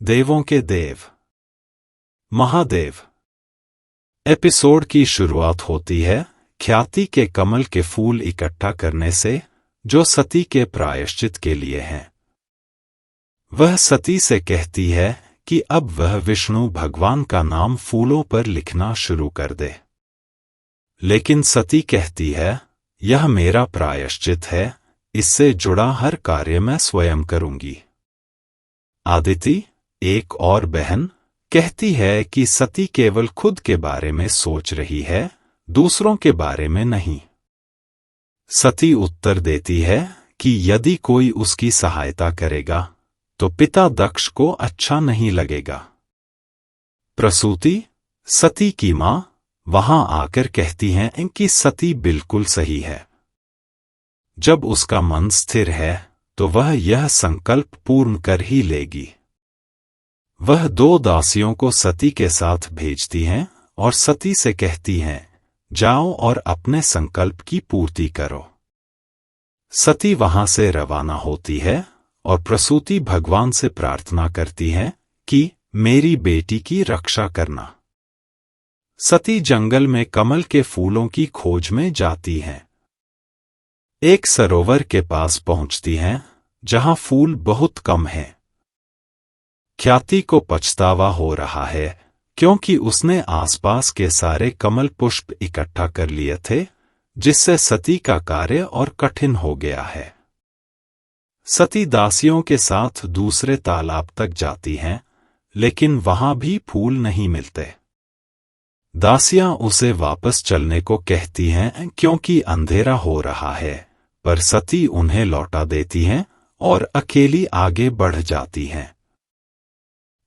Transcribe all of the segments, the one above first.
देवों के देव महादेव। एपिसोड की शुरुआत होती है ख्याति के कमल के फूल इकट्ठा करने से, जो सती के प्रायश्चित के लिए हैं। वह सती से कहती है कि अब वह विष्णु भगवान का नाम फूलों पर लिखना शुरू कर दे। लेकिन सती कहती है, यह मेरा प्रायश्चित है, इससे जुड़ा हर कार्य मैं स्वयं करूंगी। आदिति, एक और बहन, कहती है कि सती केवल खुद के बारे में सोच रही है, दूसरों के बारे में नहीं। सती उत्तर देती है कि यदि कोई उसकी सहायता करेगा तो पिता दक्ष को अच्छा नहीं लगेगा। प्रसूति, सती की मां, वहां आकर कहती हैं कि सती बिल्कुल सही है। जब उसका मन स्थिर है तो वह यह संकल्प पूर्ण कर ही लेगी। वह 2 दासियों को सती के साथ भेजती हैं और सती से कहती हैं, जाओ और अपने संकल्प की पूर्ति करो। सती वहां से रवाना होती है और प्रसूति भगवान से प्रार्थना करती है कि मेरी बेटी की रक्षा करना। सती जंगल में कमल के फूलों की खोज में जाती हैं। एक सरोवर के पास पहुंचती हैं, जहां फूल बहुत कम हैं। ख्याति को पछतावा हो रहा है क्योंकि उसने आसपास के सारे कमल पुष्प इकट्ठा कर लिए थे, जिससे सती का कार्य और कठिन हो गया है। सती दासियों के साथ दूसरे तालाब तक जाती हैं, लेकिन वहां भी फूल नहीं मिलते। दासियां उसे वापस चलने को कहती हैं क्योंकि अंधेरा हो रहा है, पर सती उन्हें लौटा देती हैं और अकेली आगे बढ़ जाती हैं।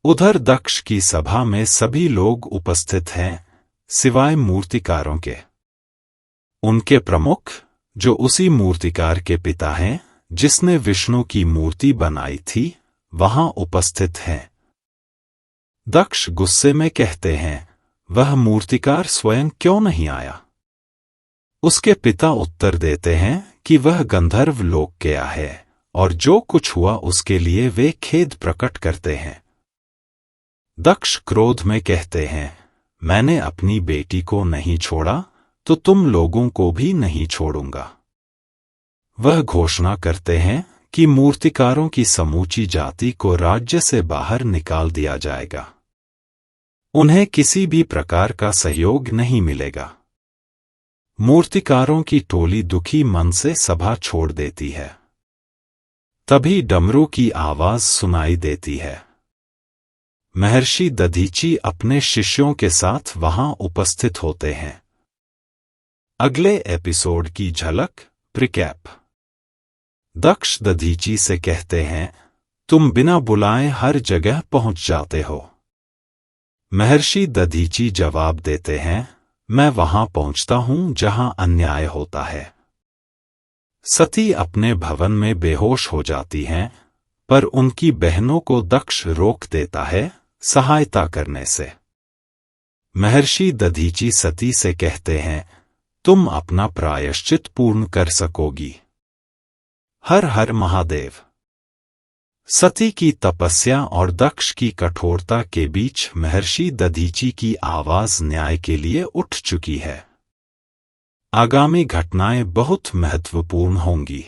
उधर दक्ष की सभा में सभी लोग उपस्थित हैं, सिवाय मूर्तिकारों के। उनके प्रमुख, जो उसी मूर्तिकार के पिता हैं जिसने विष्णु की मूर्ति बनाई थी, वहां उपस्थित हैं। दक्ष गुस्से में कहते हैं, वह मूर्तिकार स्वयं क्यों नहीं आया? उसके पिता उत्तर देते हैं कि वह गंधर्व लोक गया है और जो कुछ हुआ उसके लिए वे खेद प्रकट करते हैं। दक्ष क्रोध में कहते हैं, मैंने अपनी बेटी को नहीं छोड़ा तो तुम लोगों को भी नहीं छोड़ूंगा। वह घोषणा करते हैं कि मूर्तिकारों की समूची जाति को राज्य से बाहर निकाल दिया जाएगा। उन्हें किसी भी प्रकार का सहयोग नहीं मिलेगा। मूर्तिकारों की टोली दुखी मन से सभा छोड़ देती है। तभी डमरू की आवाज सुनाई देती है। महर्षि दधीची अपने शिष्यों के साथ वहां उपस्थित होते हैं। अगले एपिसोड की झलक प्रिकैप। दक्ष दधीची से कहते हैं, तुम बिना बुलाए हर जगह पहुंच जाते हो। महर्षि दधीची जवाब देते हैं, मैं वहां पहुंचता हूं जहां अन्याय होता है। सती अपने भवन में बेहोश हो जाती हैं, पर उनकी बहनों को दक्ष रोक देता है सहायता करने से। महर्षि दधीची सती से कहते हैं, तुम अपना प्रायश्चित पूर्ण कर सकोगी। हर हर महादेव। सती की तपस्या और दक्ष की कठोरता के बीच महर्षि दधीची की आवाज न्याय के लिए उठ चुकी है। आगामी घटनाएं बहुत महत्वपूर्ण होंगी।